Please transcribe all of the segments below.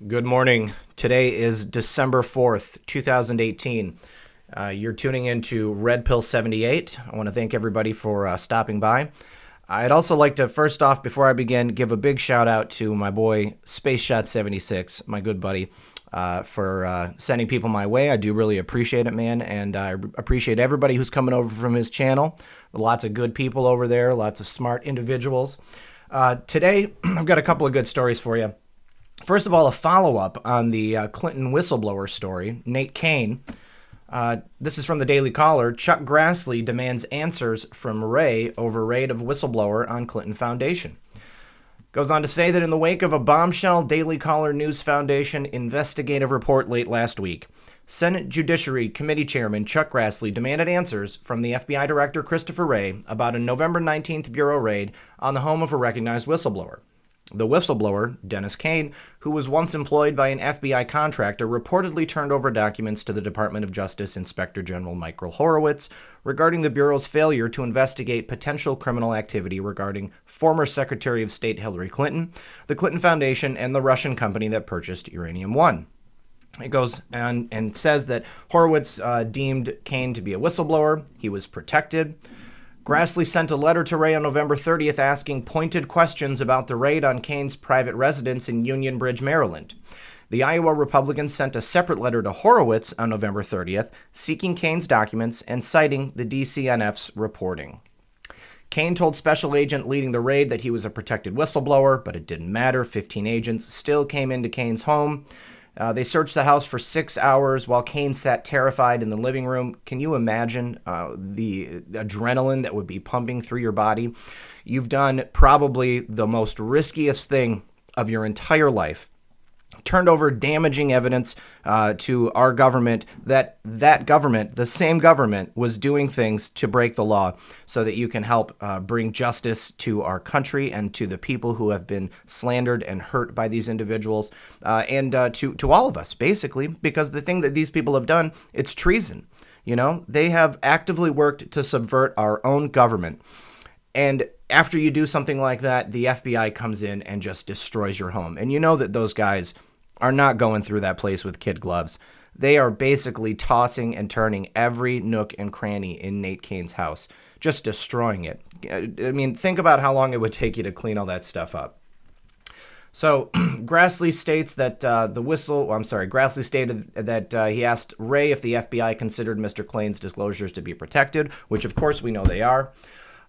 Good morning. Today is December 4th, 2018. You're tuning into Red Pill 78. I want to thank everybody for stopping by. I'd also like to, first off, before I begin, give a big shout out to my boy Space Shot 76, my good buddy, for sending people my way. I do really appreciate it, man, and I appreciate everybody who's coming over from his channel. Lots of good people over there, lots of smart individuals. Today, I've got a couple of good stories for you. First of all, a follow-up on the Clinton whistleblower story, Nate Cain. This is from the Daily Caller. Chuck Grassley demands answers from Wray over raid of whistleblower on Clinton Foundation. Goes on to say that in the wake of a bombshell Daily Caller News Foundation investigative report late last week, Senate Judiciary Committee Chairman Chuck Grassley demanded answers from the FBI Director Christopher Wray about a November 19th Bureau raid on the home of a recognized whistleblower. The whistleblower, Dennis Cain, who was once employed by an FBI contractor, reportedly turned over documents to the Department of Justice Inspector General Michael Horowitz regarding the Bureau's failure to investigate potential criminal activity regarding former Secretary of State Hillary Clinton, the Clinton Foundation, and the Russian company that purchased Uranium One. It goes on and says that Horowitz deemed Cain to be a whistleblower. He was protected. Grassley sent a letter to Wray on November 30th asking pointed questions about the raid on Cain's private residence in Union Bridge, Maryland. The Iowa Republicans sent a separate letter to Horowitz on November 30th seeking Cain's documents and citing the DCNF's reporting. Cain told special agent leading the raid that he was a protected whistleblower, but it didn't matter. 15 agents still came into Cain's home. They searched the house for 6 hours while Cain sat terrified in the living room. Can you imagine the adrenaline that would be pumping through your body? You've done probably the most riskiest thing of your entire life. Turned over damaging evidence to our government that government, the same government, was doing things to break the law so that you can help bring justice to our country and to the people who have been slandered and hurt by these individuals and to all of us, basically, because the thing that these people have done, it's treason. You know, they have actively worked to subvert our own government. And after you do something like that, the FBI comes in and just destroys your home. And you know that those guys are not going through that place with kid gloves. They are basically tossing and turning every nook and cranny in Nate Cain's house, just destroying it. I mean, think about how long it would take you to clean all that stuff up. So Grassley states that Grassley stated that he asked Wray if the FBI considered Mr. Cain's disclosures to be protected, which of course we know they are,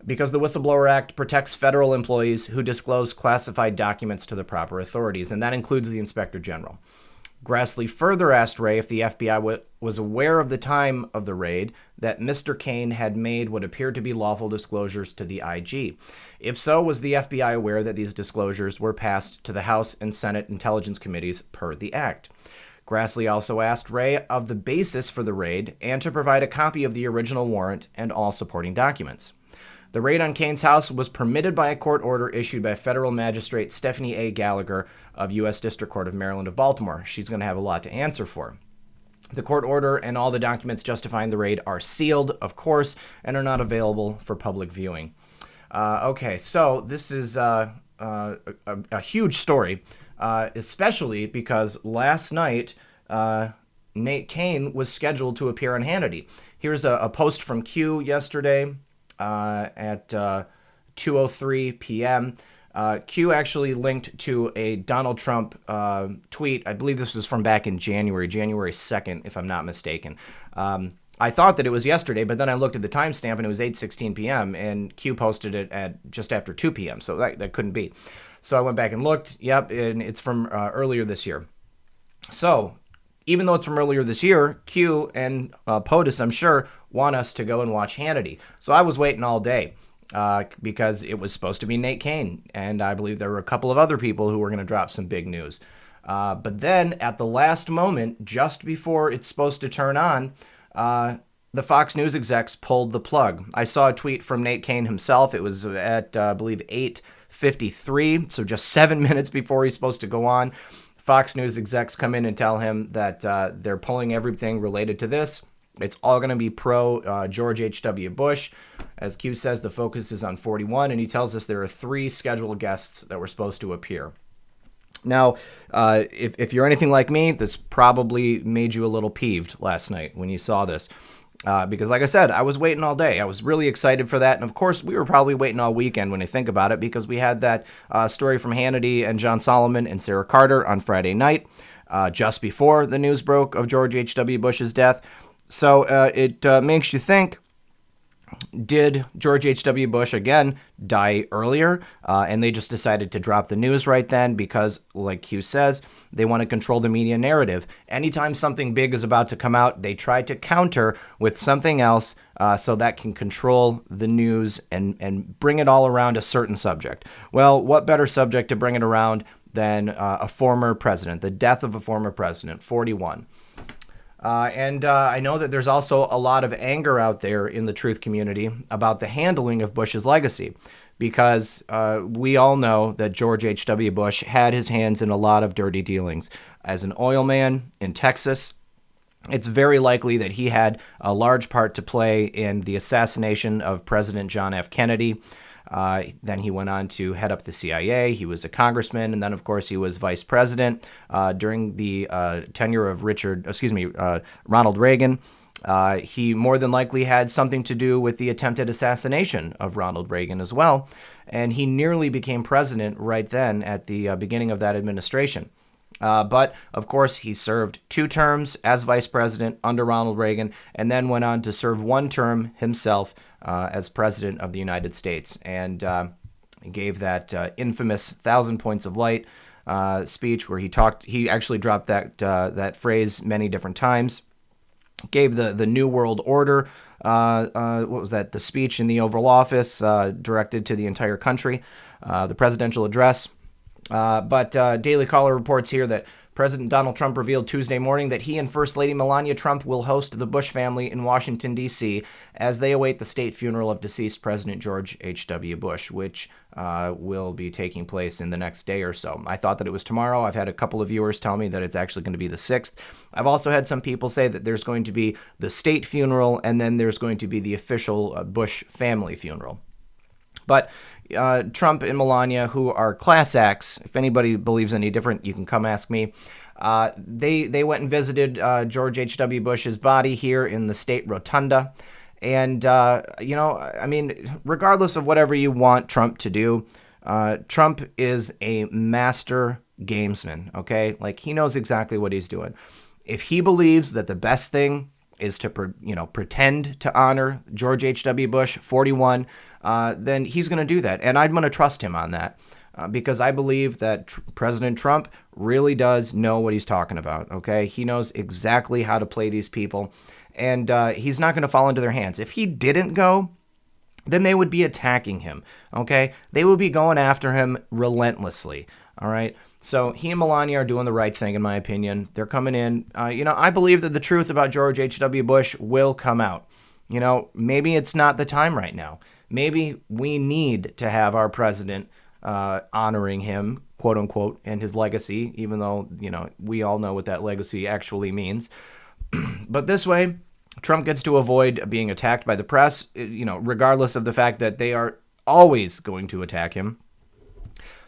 because the Whistleblower Act protects federal employees who disclose classified documents to the proper authorities, and that includes the Inspector General. Grassley further asked Wray if the FBI was aware of the time of the raid that Mr. Cain had made what appeared to be lawful disclosures to the IG. If so, was the FBI aware that these disclosures were passed to the House and Senate Intelligence Committees per the Act? Grassley also asked Wray of the basis for the raid and to provide a copy of the original warrant and all supporting documents. The raid on Cain's house was permitted by a court order issued by federal magistrate Stephanie A. Gallagher of U.S. District Court of Maryland of Baltimore. She's going to have a lot to answer for. The court order and all the documents justifying the raid are sealed, of course, and are not available for public viewing. Okay, so this is a huge story, especially because last night Nate Cain was scheduled to appear on Hannity. Here's a post from Q yesterday. At 2:03 p.m. Q actually linked to a Donald Trump tweet. I believe this was from back in January 2nd, if I'm not mistaken. I thought that it was yesterday, but then I looked at the timestamp and it was 8:16 p.m. and Q posted it at just after 2 p.m. So that couldn't be. So I went back and looked. Yep, and it's from earlier this year. So even though it's from earlier this year, Q and POTUS, I'm sure, want us to go and watch Hannity. So I was waiting all day because it was supposed to be Nate Cain, and I believe there were a couple of other people who were going to drop some big news. But then at the last moment, just before it's supposed to turn on, the Fox News execs pulled the plug. I saw a tweet from Nate Cain himself. It was at, I believe, 8:53, so just 7 minutes before he's supposed to go on. Fox News execs come in and tell him that they're pulling everything related to this. It's all going to be pro George H.W. Bush. As Q says, the focus is on 41, and he tells us there are 3 scheduled guests that were supposed to appear. Now, if you're anything like me, this probably made you a little peeved last night when you saw this. Because like I said, I was waiting all day. I was really excited for that. And of course, we were probably waiting all weekend when you think about it, because we had that story from Hannity and John Solomon and Sarah Carter on Friday night, just before the news broke of George H.W. Bush's death. So it makes you think, did George H.W. Bush, again, die earlier? And they just decided to drop the news right then because, like Q says, they want to control the media narrative. Anytime something big is about to come out, they try to counter with something else so that can control the news and bring it all around a certain subject. Well, what better subject to bring it around than a former president, the death of a former president, 41. And I know that there's also a lot of anger out there in the truth community about the handling of Bush's legacy, because we all know that George H.W. Bush had his hands in a lot of dirty dealings. As an oil man in Texas, it's very likely that he had a large part to play in the assassination of President John F. Kennedy. Then he went on to head up the CIA. He was a congressman, and then, of course, he was vice president during the tenure of Ronald Reagan. He more than likely had something to do with the attempted assassination of Ronald Reagan as well, and he nearly became president right then at the beginning of that administration. But, of course, he served 2 terms as vice president under Ronald Reagan, and then went on to serve 1 term himself as president of the United States, and gave that infamous 1,000 Points of Light speech where he actually dropped that phrase many different times, gave the New World Order, the speech in the Oval Office directed to the entire country, the presidential address. But Daily Caller reports here that President Donald Trump revealed Tuesday morning that he and First Lady Melania Trump will host the Bush family in Washington, D.C., as they await the state funeral of deceased President George H.W. Bush, which will be taking place in the next day or so. I thought that it was tomorrow. I've had a couple of viewers tell me that it's actually going to be the 6th. I've also had some people say that there's going to be the state funeral, and then there's going to be the official Bush family funeral. But Trump and Melania, who are class acts, if anybody believes any different, you can come ask me. They went and visited George H.W. Bush's body here in the state rotunda. And, regardless of whatever you want Trump to do, Trump is a master gamesman, okay? Like, he knows exactly what he's doing. If he believes that the best thing is to, pretend to honor George H.W. Bush, 41, then he's going to do that. And I'm going to trust him on that because I believe that President Trump really does know what he's talking about, okay? He knows exactly how to play these people, and he's not going to fall into their hands. If he didn't go, then they would be attacking him, okay? They would be going after him relentlessly, all right? So he and Melania are doing the right thing, in my opinion. They're coming in. I believe that the truth about George H.W. Bush will come out. Maybe it's not the time right now. Maybe we need to have our president honoring him, quote unquote, and his legacy, even though, we all know what that legacy actually means. But this way, Trump gets to avoid being attacked by the press, regardless of the fact that they are always going to attack him.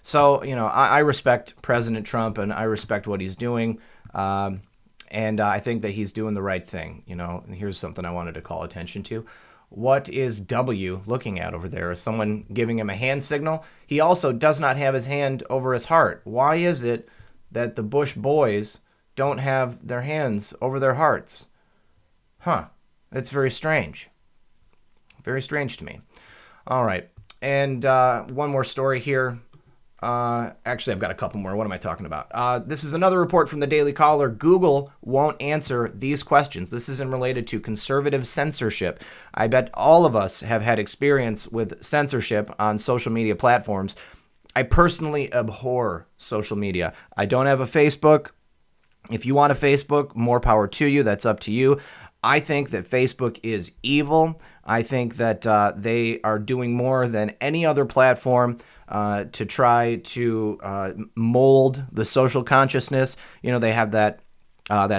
So, I respect President Trump, and I respect what he's doing, and I think that he's doing the right thing. Here's something I wanted to call attention to. What is W looking at over there? Is someone giving him a hand signal? He also does not have his hand over his heart. Why is it that the Bush boys don't have their hands over their hearts? It's very strange. Very strange to me. All right, and one more story here. Actually, I've got a couple more. What am I talking about? This is another report from the Daily Caller. Google won't answer these questions. This isn't related to conservative censorship. I bet all of us have had experience with censorship on social media platforms. I personally abhor social media. I don't have a Facebook. If you want a Facebook, more power to you. That's up to you. I think that Facebook is evil. I think that they are doing more than any other platform to try to mold the social consciousness. They have that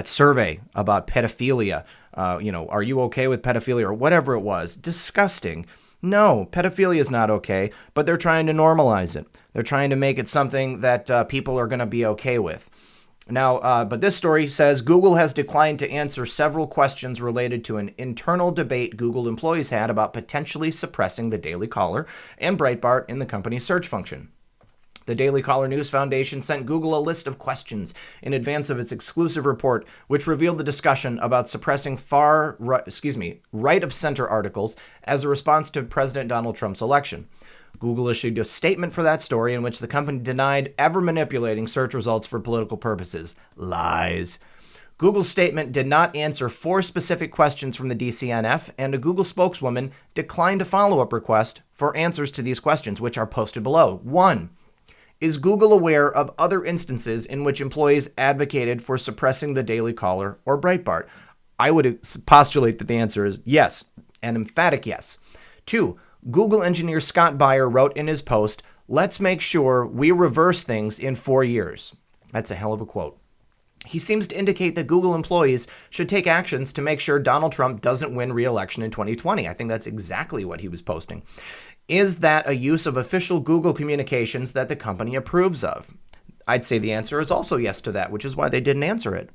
survey about pedophilia. Are you okay with pedophilia or whatever it was? Disgusting. No, pedophilia is not okay, but they're trying to normalize it. They're trying to make it something that people are going to be okay with. Now, but this story says Google has declined to answer several questions related to an internal debate Google employees had about potentially suppressing the Daily Caller and Breitbart in the company's search function. The Daily Caller News Foundation sent Google a list of questions in advance of its exclusive report, which revealed the discussion about suppressing right-of-center articles as a response to President Donald Trump's election. Google issued a statement for that story in which the company denied ever manipulating search results for political purposes. Lies. Google's statement did not answer 4 specific questions from the DCNF, and a Google spokeswoman declined a follow-up request for answers to these questions, which are posted below. 1. Is Google aware of other instances in which employees advocated for suppressing the Daily Caller or Breitbart? I would postulate that the answer is yes, an emphatic yes. 2. Google engineer Scott Beyer wrote in his post, "Let's make sure we reverse things in 4 years." That's a hell of a quote. He seems to indicate that Google employees should take actions to make sure Donald Trump doesn't win re-election in 2020. I think that's exactly what he was posting. Is that a use of official Google communications that the company approves of? I'd say the answer is also yes to that, which is why they didn't answer it.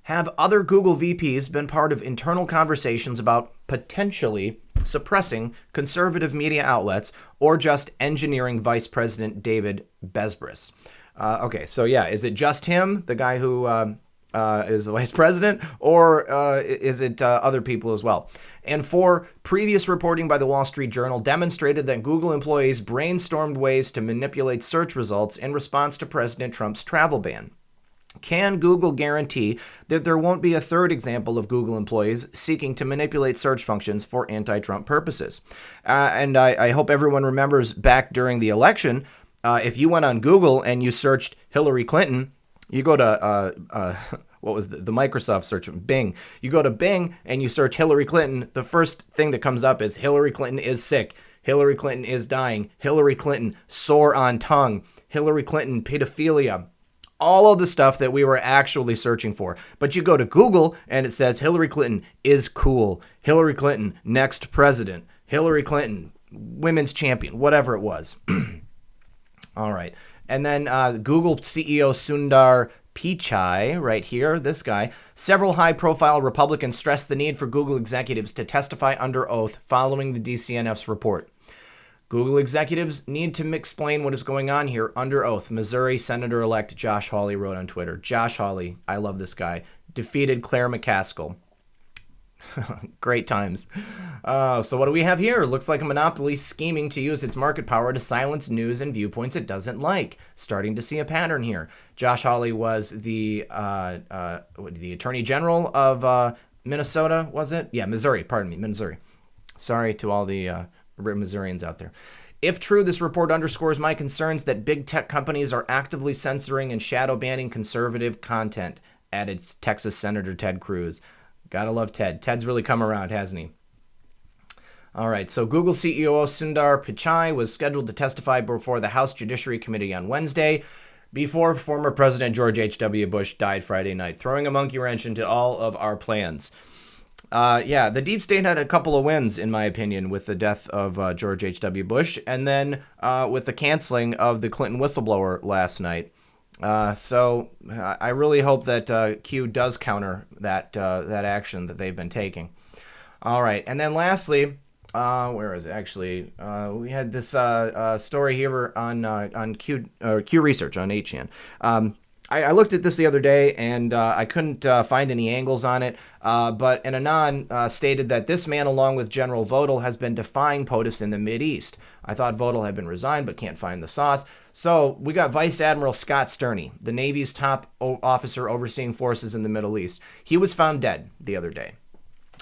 Have other Google VPs been part of internal conversations about potentially suppressing conservative media outlets or just engineering Vice President David Besbris? Okay, so yeah, is it just him, the guy who is the vice president, or is it other people as well? And 4, previous reporting by the Wall Street Journal demonstrated that Google employees brainstormed ways to manipulate search results in response to President Trump's travel ban. Can Google guarantee that there won't be a third example of Google employees seeking to manipulate search functions for anti-Trump purposes? And I hope everyone remembers back during the election, if you went on Google and you searched Hillary Clinton, you go to, what was the Microsoft search? Bing. You go to Bing and you search Hillary Clinton. The first thing that comes up is Hillary Clinton is sick. Hillary Clinton is dying. Hillary Clinton sore on tongue. Hillary Clinton pedophilia. All of the stuff that we were actually searching for. But you go to Google and it says Hillary Clinton is cool. Hillary Clinton, next president. Hillary Clinton, women's champion, whatever it was. All right. And then Google CEO Sundar Pichai, right here, this guy, several high-profile Republicans stressed the need for Google executives to testify under oath following the DCNF's report. Google executives need to explain what is going on here under oath, Missouri Senator-elect Josh Hawley wrote on Twitter. Josh Hawley, I love this guy, defeated Claire McCaskill. Great times. So what do we have here? Looks like a monopoly scheming to use its market power to silence news and viewpoints it doesn't like. Starting to see a pattern here. Josh Hawley was the Attorney General of Minnesota, was it? Yeah, Missouri. Pardon me, Missouri. Sorry to all the Missourians out there. If true, this report underscores my concerns that big tech companies are actively censoring and shadow banning conservative content, added Texas Senator Ted Cruz. Gotta love Ted. Ted's really come around, hasn't he? All right, so Google CEO Sundar Pichai was scheduled to testify before the House Judiciary Committee on Wednesday before former President George H.W. Bush died Friday night, throwing a monkey wrench into all of our plans. The deep state had a couple of wins, in my opinion, with the death of George H.W. Bush and then with the canceling of the Clinton whistleblower last night. So I really hope that Q does counter that action that they've been taking. All right, and then lastly, where is it? Actually, we had this story here on Q Research on 8chan. I looked at this the other day and I couldn't find any angles on it. But an Anon stated that this man, along with General Vodal, has been defying POTUS in the Mideast. I thought Vodal had been resigned, but can't find the sauce. So we got Vice Admiral Scott Stirny, the Navy's top officer overseeing forces in the Middle East. He was found dead the other day.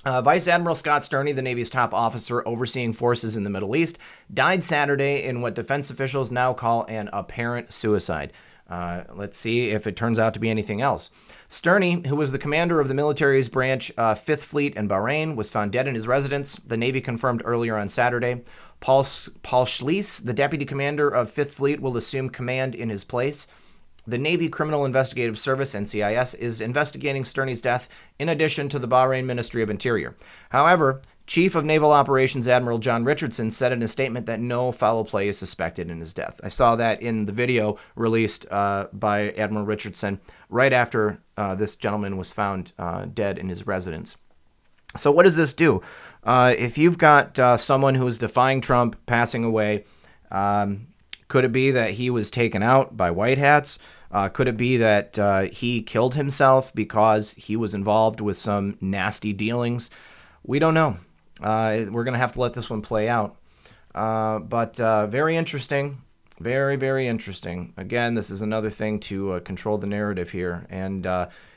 Vice Admiral Scott Stirny, the Navy's top officer overseeing forces in the Middle East, died Saturday in what defense officials now call an apparent suicide. Let's see if it turns out to be anything else. Stirny, who was the commander of the military's branch 5th Fleet in Bahrain, was found dead in his residence, the Navy confirmed earlier on Saturday. Paul Schließ, the deputy commander of 5th Fleet, will assume command in his place. The Navy Criminal Investigative Service, NCIS, is investigating Stirny's death in addition to the Bahrain Ministry of Interior. However, Chief of Naval Operations Admiral John Richardson said in a statement that no foul play is suspected in his death. I saw that in the video released by Admiral Richardson right after this gentleman was found dead in his residence. So what does this do? If you've got someone who is defying Trump passing away, could it be that he was taken out by white hats? Could it be that he killed himself because he was involved with some nasty dealings? We don't know. We're going to have to let this one play out. But very interesting. Very, very interesting. Again, this is another thing to control the narrative here and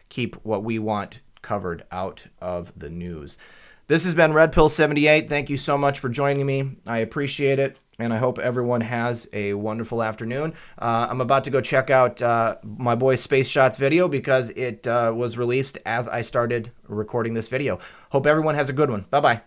keep what we want covered out of the news. This has been Red Pill 78. Thank you so much for joining me. I appreciate it, and I hope everyone has a wonderful afternoon. I'm about to go check out my boy Space Shots video because it was released as I started recording this video. Hope everyone has a good one. Bye-bye.